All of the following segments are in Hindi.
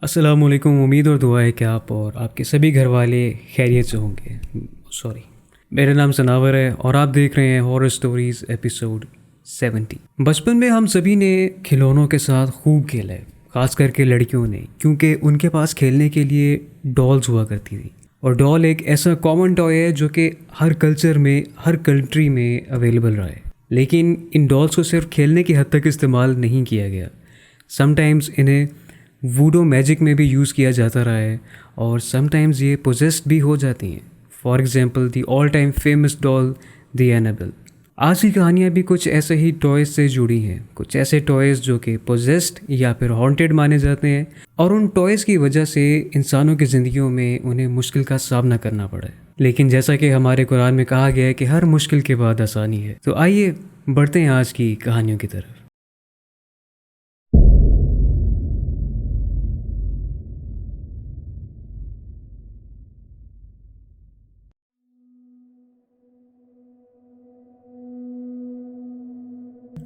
अस्सलामुअलैकुम। उम्मीद और दुआ है कि आप और आपके सभी घर वाले खैरियत से होंगे। सॉरी, मेरा नाम सनावर है और आप देख रहे हैं हॉरर स्टोरीज एपिसोड 70। बचपन में हम सभी ने खिलौनों के साथ खूब खेला है, खास करके लड़कियों ने, क्योंकि उनके पास खेलने के लिए डॉल्स हुआ करती थी। और डॉल एक ऐसा कॉमन टॉय है जो कि हर कल्चर में, हर कंट्री में अवेलेबल रहा है। लेकिन इन डॉल्स को सिर्फ खेलने की हद तक इस्तेमाल नहीं किया गया। समटाइम्स इन्हें वूडो मैजिक में भी यूज़ किया जाता रहा है और समटाइम्स ये पोजेस्ड भी हो जाती हैं। For example the all time famous doll the Annabelle. आज की कहानियाँ भी कुछ ऐसे ही टॉयज़ से जुड़ी हैं, कुछ ऐसे टॉयज़ जो कि पोजेस्ड या फिर हॉन्टेड माने जाते हैं और उन टॉयज़ की वजह से इंसानों की ज़िंदगियों में उन्हें मुश्किल का सामना करना पड़ा है। लेकिन जैसा कि हमारे कुरान में कहा गया है कि हर मुश्किल के बाद आसानी है, तो आइए बढ़ते हैं आज की कहानियों की तरफ।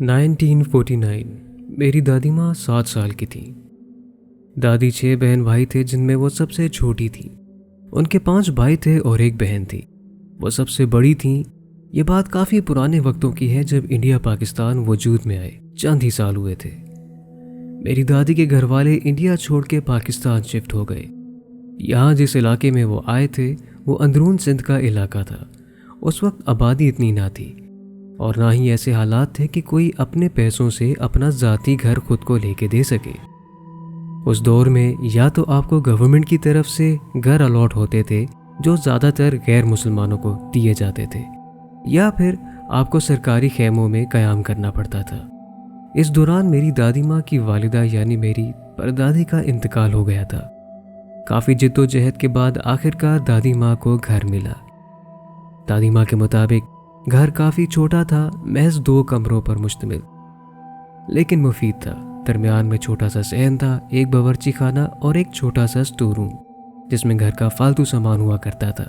नाइनटीन 49। मेरी दादी माँ 7 साल की थी। दादी 6 बहन भाई थे जिनमें वो सबसे छोटी थी। उनके 5 भाई थे और एक बहन थी। वो सबसे बड़ी थी। ये बात काफ़ी पुराने वक्तों की है, जब इंडिया पाकिस्तान वजूद में आए चंद ही साल हुए थे। मेरी दादी के घर वाले इंडिया छोड़ के पाकिस्तान शिफ्ट हो गए। यहाँ जिस इलाके में वो आए थे वो अंदरून सिंध का इलाका था। उस वक्त आबादी इतनी ना थी और ना ही ऐसे हालात थे कि कोई अपने पैसों से अपना ज़ाती घर खुद को लेके दे सके। उस दौर में या तो आपको गवर्नमेंट की तरफ से घर अलॉट होते थे जो ज़्यादातर गैर मुसलमानों को दिए जाते थे, या फिर आपको सरकारी खेमों में क़याम करना पड़ता था। इस दौरान मेरी दादी माँ की वालिदा यानी मेरी परदादी का इंतकाल हो गया था। काफ़ी जिद्दोजहद के बाद आखिरकार दादी माँ को घर मिला। दादी माँ के मुताबिक घर काफ़ी छोटा था, महज 2 कमरों पर मुश्तमिल, लेकिन मुफीद था। दरमियान में छोटा सा सहन था, एक बावर्ची खाना और एक छोटा सा स्टोर रूम जिसमें घर का फालतू सामान हुआ करता था।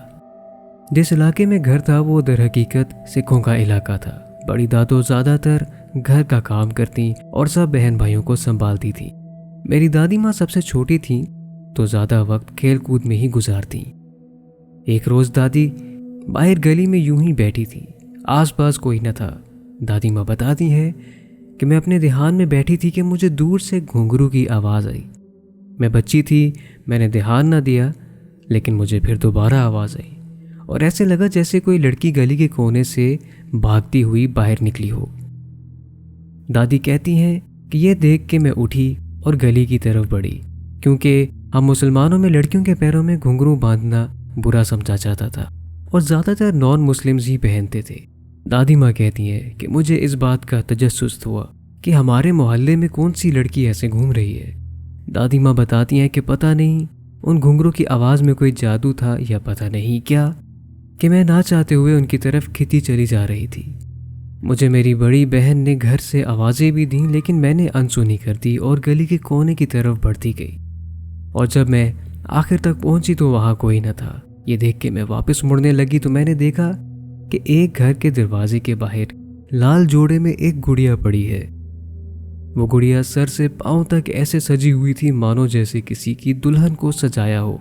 जिस इलाके में घर था वो दर हकीकत सिखों का इलाका था। बड़ी दादो ज़्यादातर घर का काम करती और सब बहन भाइयों को संभालती थी। मेरी दादी माँ सबसे छोटी थी तो ज़्यादा वक्त खेल कूद में ही गुजारती। एक रोज़ दादी बाहर गली में यूं ही बैठी थी, आसपास कोई न था। दादी माँ बताती है कि मैं अपने ध्यान में बैठी थी कि मुझे दूर से घुंघरू की आवाज़ आई। मैं बच्ची थी, मैंने ध्यान न दिया, लेकिन मुझे फिर दोबारा आवाज़ आई और ऐसे लगा जैसे कोई लड़की गली के कोने से भागती हुई बाहर निकली हो। दादी कहती हैं कि यह देख के मैं उठी और गली की तरफ बढ़ी, क्योंकि हम मुसलमानों में लड़कियों के पैरों में घुंघरू बांधना बुरा समझा जाता था और ज़्यादातर नॉन मुस्लिम्स ही पहनते थे। दादी माँ कहती है कि मुझे इस बात का तजस्सुस हुआ कि हमारे मोहल्ले में कौन सी लड़की ऐसे घूम रही है। दादी माँ बताती हैं कि पता नहीं उन घुंघरू की आवाज़ में कोई जादू था या पता नहीं क्या, कि मैं ना चाहते हुए उनकी तरफ खिंची चली जा रही थी। मुझे मेरी बड़ी बहन ने घर से आवाज़ें भी दी, लेकिन मैंने अनसुनी कर दी और गली के कोने की तरफ बढ़ती गई। और जब मैं आखिर तक पहुंची तो वहाँ कोई न था। ये देख के मैं वापस मुड़ने लगी तो मैंने देखा कि एक घर के दरवाजे के बाहर लाल जोड़े में एक गुड़िया पड़ी है। वो गुड़िया सर से पांव तक ऐसे सजी हुई थी मानो जैसे किसी की दुल्हन को सजाया हो।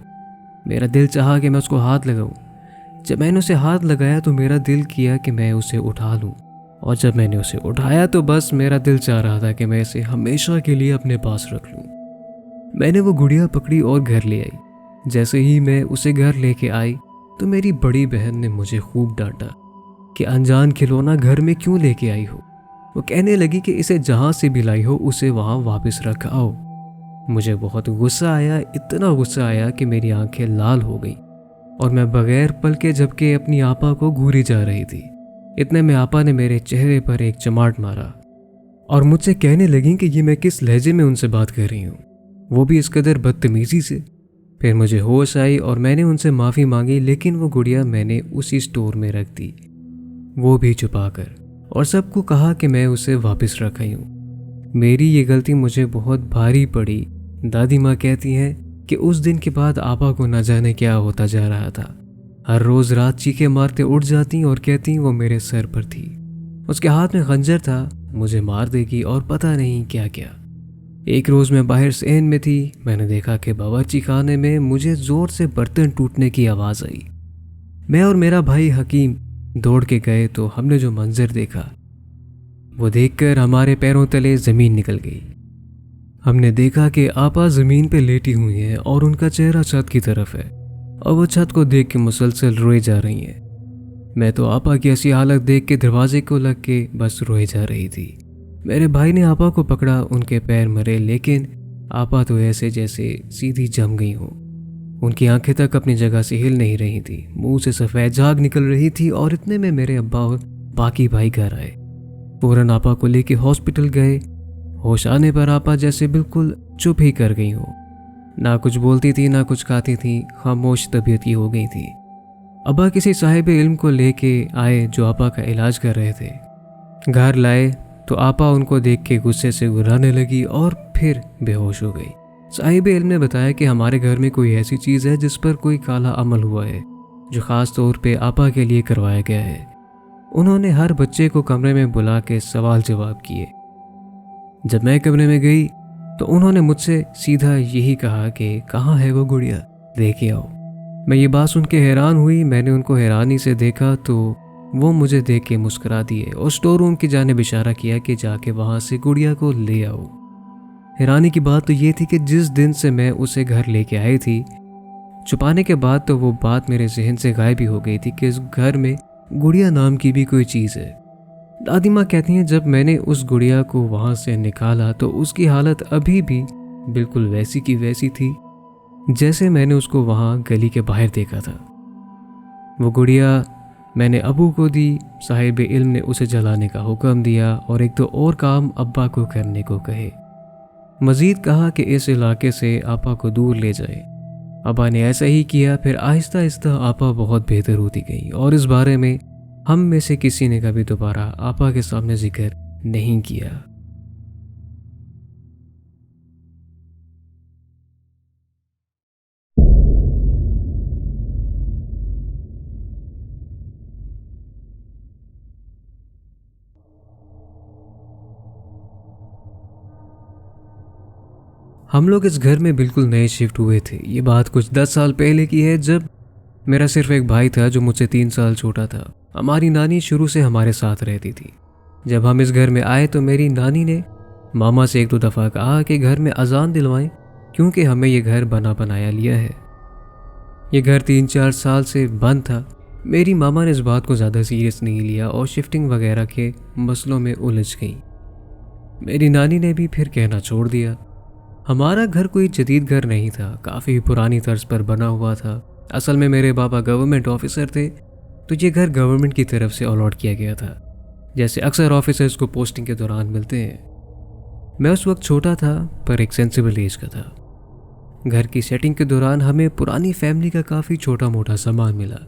मेरा दिल चाहा कि मैं उसको हाथ लगाऊं। जब मैंने उसे हाथ लगाया तो मेरा दिल किया कि मैं उसे उठा लूं, और जब मैंने उसे उठाया तो बस मेरा दिल चाह रहा था कि मैं इसे हमेशा के लिए अपने पास रख लूं। मैंने वो गुड़िया पकड़ी और घर ले आई। जैसे ही मैं उसे घर लेके आई तो मेरी बड़ी बहन ने मुझे खूब डांटा कि अनजान खिलौना घर में क्यों लेके आई हो। वो कहने लगी कि इसे जहाँ से भी लाई हो उसे वहाँ वापस रख आओ। मुझे बहुत गुस्सा आया, इतना गुस्सा आया कि मेरी आंखें लाल हो गई और मैं बगैर पलके झपके अपनी आपा को घूरी जा रही थी। इतने में आपा ने मेरे चेहरे पर एक चमाट मारा और मुझसे कहने लगी कि ये मैं किस लहजे में उनसे बात कर रही हूँ, वो भी इस कदर बदतमीजी से। फिर मुझे होश आई और मैंने उनसे माफ़ी मांगी, लेकिन वो गुड़िया मैंने उसी स्टोर में रख दी, वो भी छुपा कर, और सबको कहा कि मैं उसे वापस रख आई हूँ। मेरी ये गलती मुझे बहुत भारी पड़ी। दादी माँ कहती हैं कि उस दिन के बाद आपा को न जाने क्या होता जा रहा था। हर रोज़ रात चीखे मारते उठ जाती और कहती वो मेरे सर पर थी। उसके हाथ में खंजर था, मुझे मार देगी और पता नहीं क्या क्या। एक रोज़ मैं बाहर सहन में थी, मैंने देखा कि बावर्ची खाने में मुझे ज़ोर से बर्तन टूटने की आवाज़ आई। मैं और मेरा भाई हकीम दौड़ के गए तो हमने जो मंजर देखा वो देखकर हमारे पैरों तले ज़मीन निकल गई। हमने देखा कि आपा ज़मीन पे लेटी हुई हैं और उनका चेहरा छत की तरफ है और वो छत को देख के मुसलसल रोए जा रही हैं। मैं तो आपा की ऐसी हालत देख के दरवाजे को लग के बस रोए जा रही थी। मेरे भाई ने आपा को पकड़ा, उनके पैर मरे, लेकिन आपा तो ऐसे जैसे सीधी जम गई हो। उनकी आंखें तक अपनी जगह से हिल नहीं रही थी, मुंह से सफ़ेद झाग निकल रही थी। और इतने में मेरे अब्बा और बाकी भाई घर आए। फौरन आपा को लेके हॉस्पिटल गए। होश आने पर आपा जैसे बिल्कुल चुप ही कर गई हो, ना कुछ बोलती थी ना कुछ खाती थी, खामोश तबीयत की हो गई थी। अब्बा किसी साहिब इल्म को लेके आए जो आपा का इलाज कर रहे थे। घर लाए तो आपा उनको देख के गुस्से से गुर्राने लगी और फिर बेहोश हो गई। साहिब इल्म ने बताया कि हमारे घर में कोई ऐसी चीज़ है जिस पर कोई काला अमल हुआ है जो ख़ास तौर पे आपा के लिए करवाया गया है। उन्होंने हर बच्चे को कमरे में बुला के सवाल जवाब किए। जब मैं कमरे में गई तो उन्होंने मुझसे सीधा यही कहा कि कहाँ है वो गुड़िया, लेके आओ। मैं ये बात सुन के हैरान हुई। मैंने उनको हैरानी से देखा तो वो मुझे देख के मुस्कुरा दिए और स्टोर रूम की जानिब इशारा किया कि जाके वहाँ से गुड़िया को ले आओ। हैरानी की बात तो ये थी कि जिस दिन से मैं उसे घर लेके आई थी, छुपाने के बाद तो वो बात मेरे जहन से गायब ही हो गई थी कि इस घर में गुड़िया नाम की भी कोई चीज़ है। दादी माँ कहती हैं जब मैंने उस गुड़िया को वहाँ से निकाला तो उसकी हालत अभी भी बिल्कुल वैसी की वैसी थी जैसे मैंने उसको वहाँ गली के बाहर देखा था। वो गुड़िया मैंने अबू को दी। साहिब इल्म ने उसे जलाने का हुक्म दिया और एक दो और काम अब्बा को करने को कहे। मज़ीद कहा कि इस इलाके से आपा को दूर ले जाए। अब्बा ने ऐसा ही किया। फिर आहिस्ता आहिस्ता आपा बहुत बेहतर होती गई और इस बारे में हम में से किसी ने कभी दोबारा आपा के सामने जिक्र नहीं किया। हम लोग इस घर में बिल्कुल नए शिफ्ट हुए थे। ये बात कुछ 10 साल पहले की है, जब मेरा सिर्फ एक भाई था जो मुझसे 3 साल छोटा था। हमारी नानी शुरू से हमारे साथ रहती थी। जब हम इस घर में आए तो मेरी नानी ने मामा से एक दो दफ़ा कहा कि घर में अजान दिलवाएं, क्योंकि हमें ये घर बना बनाया लिया है। ये घर 3-4 साल से बंद था। मेरी मामा ने इस बात को ज़्यादा सीरियस नहीं लिया और शिफ्टिंग वगैरह के मसलों में उलझ गई। मेरी नानी ने भी फिर कहना छोड़ दिया। हमारा घर कोई जदीद घर नहीं था, काफ़ी पुरानी तर्ज पर बना हुआ था। असल में मेरे पापा गवर्नमेंट ऑफिसर थे, तो ये घर गवर्नमेंट की तरफ से अलॉट किया गया था, जैसे अक्सर ऑफिसर्स को पोस्टिंग के दौरान मिलते हैं। मैं उस वक्त छोटा था पर एक सेंसिबल एज का था। घर की सेटिंग के दौरान हमें पुरानी फैमिली का काफ़ी छोटा मोटा सामान मिला,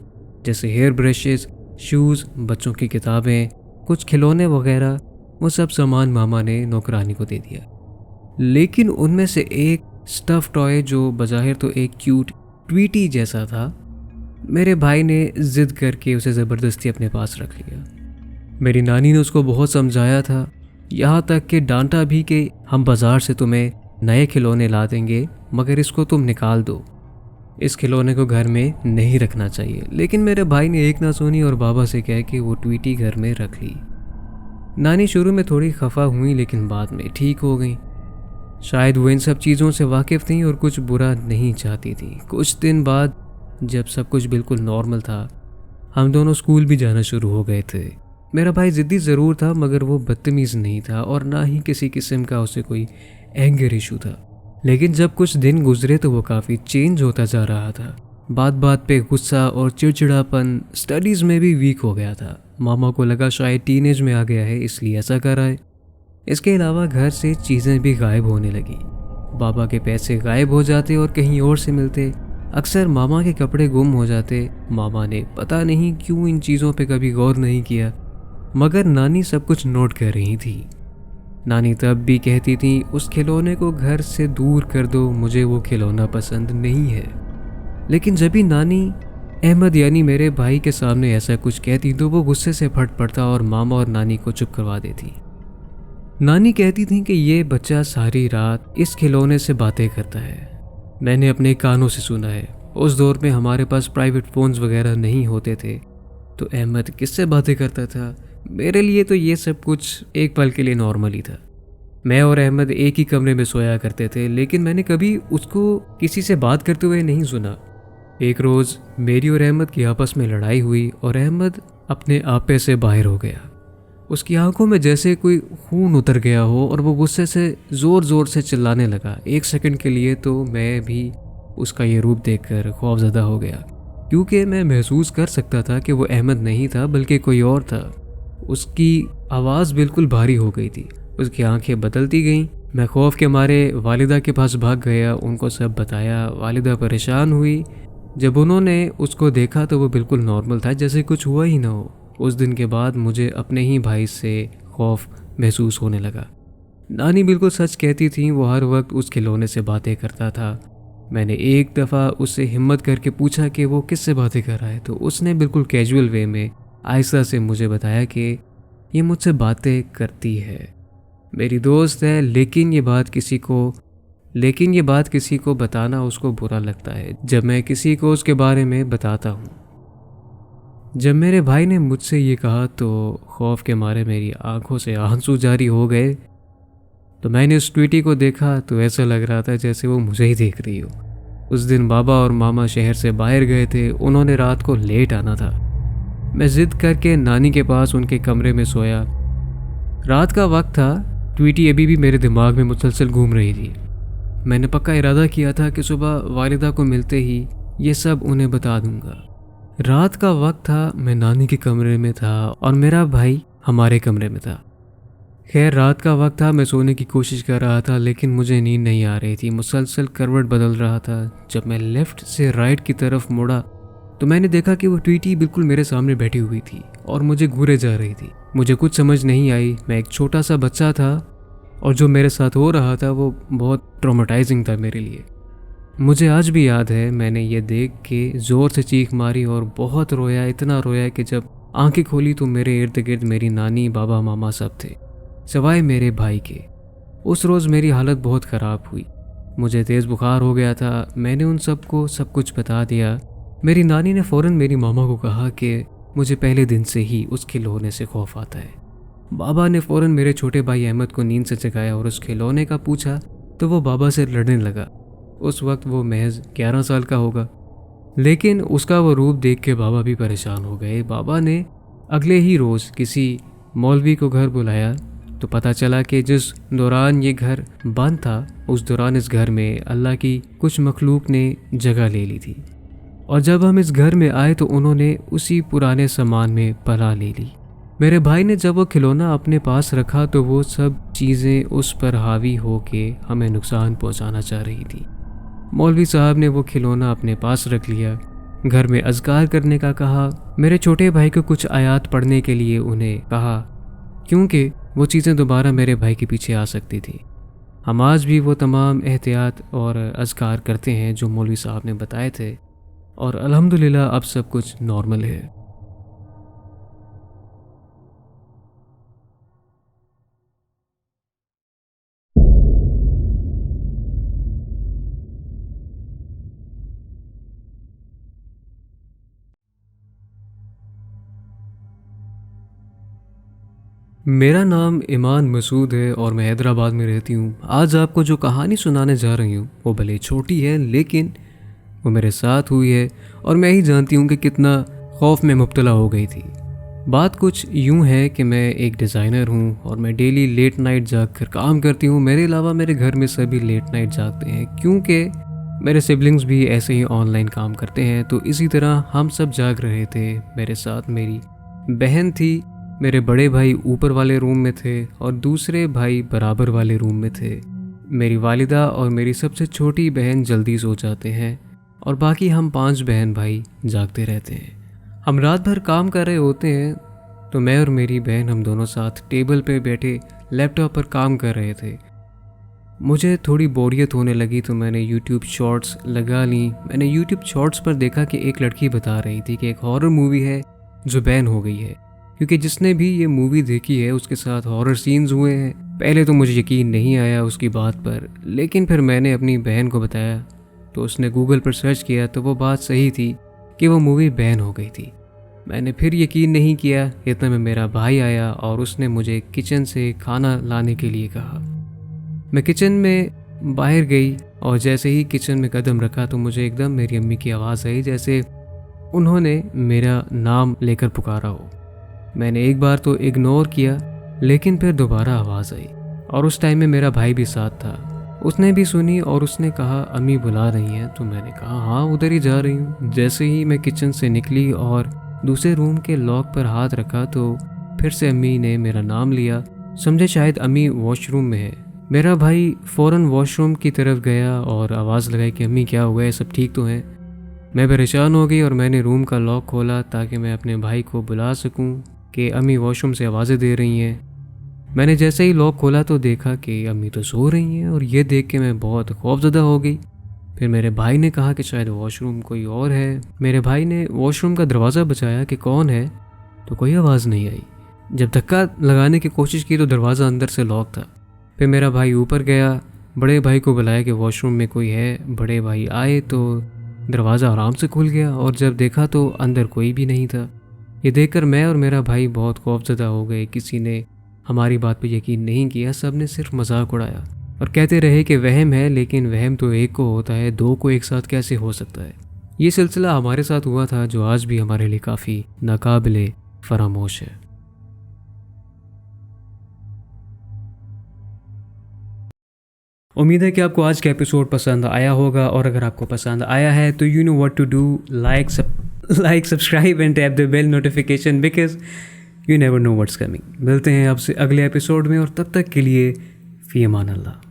जैसे हेयर ब्रशेस, शूज़, बच्चों की किताबें, कुछ खिलौने वगैरह। वो सब सामान मामा ने नौकरानी को दे दिया। लेकिन उनमें से एक स्टफ़ टॉय जो बज़ाहिर तो एक क्यूट ट्वीटी जैसा था, मेरे भाई ने ज़िद करके उसे ज़बरदस्ती अपने पास रख लिया। मेरी नानी ने उसको बहुत समझाया था, यहाँ तक कि डांटा भी कि हम बाज़ार से तुम्हें नए खिलौने ला देंगे, मगर इसको तुम निकाल दो, इस खिलौने को घर में नहीं रखना चाहिए। लेकिन मेरे भाई ने एक ना सुनी और बाबा से कह के वो ट्वीटी घर में रख ली। नानी शुरू में थोड़ी खफा हुई लेकिन बाद में ठीक हो गई। शायद वो इन सब चीज़ों से वाकिफ़ थी और कुछ बुरा नहीं चाहती थी। कुछ दिन बाद जब सब कुछ बिल्कुल नॉर्मल था, हम दोनों स्कूल भी जाना शुरू हो गए थे। मेरा भाई ज़िद्दी ज़रूर था, मगर वो बदतमीज़ नहीं था और ना ही किसी किस्म का उसे कोई एंगर इशू था। लेकिन जब कुछ दिन गुजरे तो वो काफ़ी चेंज होता जा रहा था। बात बात पे गुस्सा और चिड़चिड़ापन, स्टडीज़ में भी वीक हो गया था। मामा को लगा शायद टीनेज में आ गया है, इसलिए ऐसा कर रहा है। इसके अलावा घर से चीज़ें भी गायब होने लगी। बाबा के पैसे गायब हो जाते और कहीं और से मिलते। अक्सर मामा के कपड़े गुम हो जाते। मामा ने पता नहीं क्यों इन चीज़ों पे कभी गौर नहीं किया, मगर नानी सब कुछ नोट कर रही थी। नानी तब भी कहती थी, उस खिलौने को घर से दूर कर दो, मुझे वो खिलौना पसंद नहीं है। लेकिन जब भी नानी अहमद यानी मेरे भाई के सामने ऐसा कुछ कहती तो वो गुस्से से फट पड़ता और मामा और नानी को चुप करवा देती। नानी कहती थी कि ये बच्चा सारी रात इस खिलौने से बातें करता है। मैंने अपने कानों से सुना है। उस दौर में हमारे पास प्राइवेट फ़ोन्स वगैरह नहीं होते थे, तो अहमद किससे बातें करता था? मेरे लिए तो ये सब कुछ एक पल के लिए नॉर्मल ही था। मैं और अहमद एक ही कमरे में सोया करते थे, लेकिन मैंने कभी उसको किसी से बात करते हुए नहीं सुना। एक रोज़ मेरी और अहमद की आपस में लड़ाई हुई और अहमद अपने आपे से बाहर हो गया। उसकी आंखों में जैसे कोई खून उतर गया हो और वो गुस्से से ज़ोर ज़ोर से चिल्लाने लगा। एक सेकंड के लिए तो मैं भी उसका ये रूप देखकर खौफज़दा हो गया, क्योंकि मैं महसूस कर सकता था कि वो अहमद नहीं था बल्कि कोई और था। उसकी आवाज़ बिल्कुल भारी हो गई थी, उसकी आंखें बदलती गईं। मैं खौफ के मारे वालिदा के पास भाग गया, उनको सब बताया। वालिदा परेशान हुई। जब उन्होंने उसको देखा तो वो बिल्कुल नॉर्मल था, जैसे कुछ हुआ ही ना हो। उस दिन के बाद मुझे अपने ही भाई से खौफ महसूस होने लगा। नानी बिल्कुल सच कहती थी, वो हर वक्त उस खिलौने से बातें करता था। मैंने एक दफ़ा उससे हिम्मत करके पूछा कि वो किससे बातें कर रहा है, तो उसने बिल्कुल कैजुअल वे में आहिस्ता से मुझे बताया कि ये मुझसे बातें करती है, मेरी दोस्त है, लेकिन ये बात किसी को बताना उसको बुरा लगता है जब मैं किसी को उसके बारे में बताता हूँ। जब मेरे भाई ने मुझसे ये कहा तो खौफ के मारे मेरी आंखों से आंसू जारी हो गए। तो मैंने उस ट्वीटी को देखा तो ऐसा लग रहा था जैसे वो मुझे ही देख रही हो। उस दिन बाबा और मामा शहर से बाहर गए थे, उन्होंने रात को लेट आना था। मैं जिद करके नानी के पास उनके कमरे में सोया। रात का वक्त था, ट्वीटी अभी भी मेरे दिमाग में मुसलसल घूम रही थी। मैंने पक्का इरादा किया था कि सुबह वालिदा को मिलते ही ये सब उन्हें बता दूंगा। रात का वक्त था, मैं नानी के कमरे में था और मेरा भाई हमारे कमरे में था। खैर रात का वक्त था, मैं सोने की कोशिश कर रहा था, लेकिन मुझे नींद नहीं आ रही थी। मुसलसल करवट बदल रहा था। जब मैं लेफ्ट से राइट की तरफ मुड़ा तो मैंने देखा कि वो ट्वीटी बिल्कुल मेरे सामने बैठी हुई थी और मुझे घूरे जा रही थी। मुझे कुछ समझ नहीं आई। मैं एक छोटा सा बच्चा था और जो मेरे साथ हो रहा था वो बहुत ट्रॉमेटाइजिंग था मेरे लिए। मुझे आज भी याद है, मैंने ये देख के ज़ोर से चीख मारी और बहुत रोया, इतना रोया कि जब आंखें खोली तो मेरे इर्द गिर्द मेरी नानी, बाबा, मामा सब थे, सिवाय मेरे भाई के। उस रोज़ मेरी हालत बहुत ख़राब हुई। मुझे तेज़ बुखार हो गया था। मैंने उन सबको सब कुछ बता दिया। मेरी नानी ने फ़ौरन मेरी मामा को कहा कि मुझे पहले दिन से ही उस खिलौने से खौफ आता है। बाबा ने फ़ौरन मेरे छोटे भाई अहमद को नींद से जगाया और उस खिलौने का पूछा तो वो बाबा से लड़ने लगा। उस वक्त वो महज 11 साल का होगा, लेकिन उसका वो रूप देख के बाबा भी परेशान हो गए। बाबा ने अगले ही रोज़ किसी मौलवी को घर बुलाया तो पता चला कि जिस दौरान ये घर बंद था, उस दौरान इस घर में अल्लाह की कुछ मखलूक ने जगह ले ली थी। और जब हम इस घर में आए तो उन्होंने उसी पुराने सामान में पनाह ले ली। मेरे भाई ने जब वो खिलौना अपने पास रखा तो वो सब चीज़ें उस पर हावी हो के हमें नुकसान पहुंचाना चाह रही थी। मौलवी साहब ने वो खिलौना अपने पास रख लिया, घर में अज़कार करने का कहा। मेरे छोटे भाई को कुछ आयात पढ़ने के लिए उन्हें कहा, क्योंकि वो चीज़ें दोबारा मेरे भाई के पीछे आ सकती थी। हम आज भी वो तमाम एहतियात और अज़कार करते हैं जो मौलवी साहब ने बताए थे, और अल्हम्दुलिल्लाह अब सब कुछ नॉर्मल है। मेरा नाम ईमान मसूद है और मैं हैदराबाद में रहती हूँ। आज आपको जो कहानी सुनाने जा रही हूँ वो भले छोटी है, लेकिन वो मेरे साथ हुई है और मैं ही जानती हूँ कि कितना खौफ में मुब्तला हो गई थी। बात कुछ यूँ है कि मैं एक डिज़ाइनर हूँ और मैं डेली लेट नाइट जाग कर काम करती हूँ। मेरे अलावा मेरे घर में सभी लेट नाइट जागते हैं, क्योंकि मेरे सिबलिंग्स भी ऐसे ही ऑनलाइन काम करते हैं। तो इसी तरह हम सब जाग रहे थे। मेरे साथ मेरी बहन थी, मेरे बड़े भाई ऊपर वाले रूम में थे और दूसरे भाई बराबर वाले रूम में थे। मेरी वालिदा और मेरी सबसे छोटी बहन जल्दी सो जाते हैं और बाकी हम 5 बहन भाई जागते रहते हैं। हम रात भर काम कर रहे होते हैं तो मैं और मेरी बहन हम दोनों साथ टेबल पे बैठे लैपटॉप पर काम कर रहे थे। मुझे थोड़ी बोरियत होने लगी तो मैंने यूट्यूब शॉर्ट्स लगा ली। मैंने यूट्यूब शॉर्ट्स पर देखा कि एक लड़की बता रही थी कि एक हॉरर मूवी है जो बैन हो गई है, क्योंकि जिसने भी ये मूवी देखी है उसके साथ हॉरर सीन्स हुए हैं पहले तो मुझे यकीन नहीं आया उसकी बात पर, लेकिन फिर मैंने अपनी बहन को बताया तो उसने गूगल पर सर्च किया तो वो बात सही थी कि वो मूवी बैन हो गई थी। मैंने फिर यकीन नहीं किया। इतने में मेरा भाई आया और उसने मुझे किचन से खाना लाने के लिए कहा। मैं किचन में बाहर गई और जैसे ही किचन में कदम रखा तो मुझे एकदम मेरी अम्मी की आवाज़ आई, जैसे उन्होंने मेरा नाम लेकर पुकारा हो। मैंने एक बार तो इग्नोर किया, लेकिन फिर दोबारा आवाज़ आई और उस टाइम में मेरा भाई भी साथ था। उसने भी सुनी और उसने कहा अम्मी बुला रही हैं। तो मैंने कहा हाँ उधर ही जा रही हूँ। जैसे ही मैं किचन से निकली और दूसरे रूम के लॉक पर हाथ रखा तो फिर से अम्मी ने मेरा नाम लिया। समझे शायद अम्मी वॉशरूम में है। मेरा भाई फ़ौरन वॉशरूम की तरफ गया और आवाज़ लगाई कि अम्मी क्या हुआ है, सब ठीक तो हैं। मैं परेशान हो गई और मैंने रूम का लॉक खोला ताकि मैं अपने भाई को बुला सकूं कि अम्मी वॉशरूम से आवाज़ें दे रही हैं। मैंने जैसे ही लॉक खोला तो देखा कि अम्मी तो सो रही हैं और ये देख के मैं बहुत खौफज़दा हो गई। फिर मेरे भाई ने कहा कि शायद वॉशरूम कोई और है। मेरे भाई ने वॉशरूम का दरवाज़ा बचाया कि कौन है, तो कोई आवाज़ नहीं आई। जब धक्का लगाने की कोशिश की तो दरवाज़ा अंदर से लॉक था। फिर मेरा भाई ऊपर गया, बड़े भाई को बुलाया कि वॉशरूम में कोई है। बड़े भाई आए तो दरवाज़ा आराम से खुल गया और जब देखा तो अंदर कोई भी नहीं था। ये देखकर मैं और मेरा भाई बहुत खौफज़दा हो गए। किसी ने हमारी बात पर यकीन नहीं किया, सब ने सिर्फ मजाक उड़ाया और कहते रहे कि वहम है, लेकिन वहम तो एक को होता है, दो को एक साथ कैसे हो सकता है। ये सिलसिला हमारे साथ हुआ था जो आज भी हमारे लिए काफ़ी नाकाबिले फरामोश है। उम्मीद है कि आपको आज का एपिसोड पसंद आया होगा और अगर आपको पसंद आया है तो you know what to do, like subscribe and tap the bell notification because you never know what's coming. मिलते हैं आपसे अगले एपिसोड में और तब तक के लिए फ़ी अमान अल्लाह।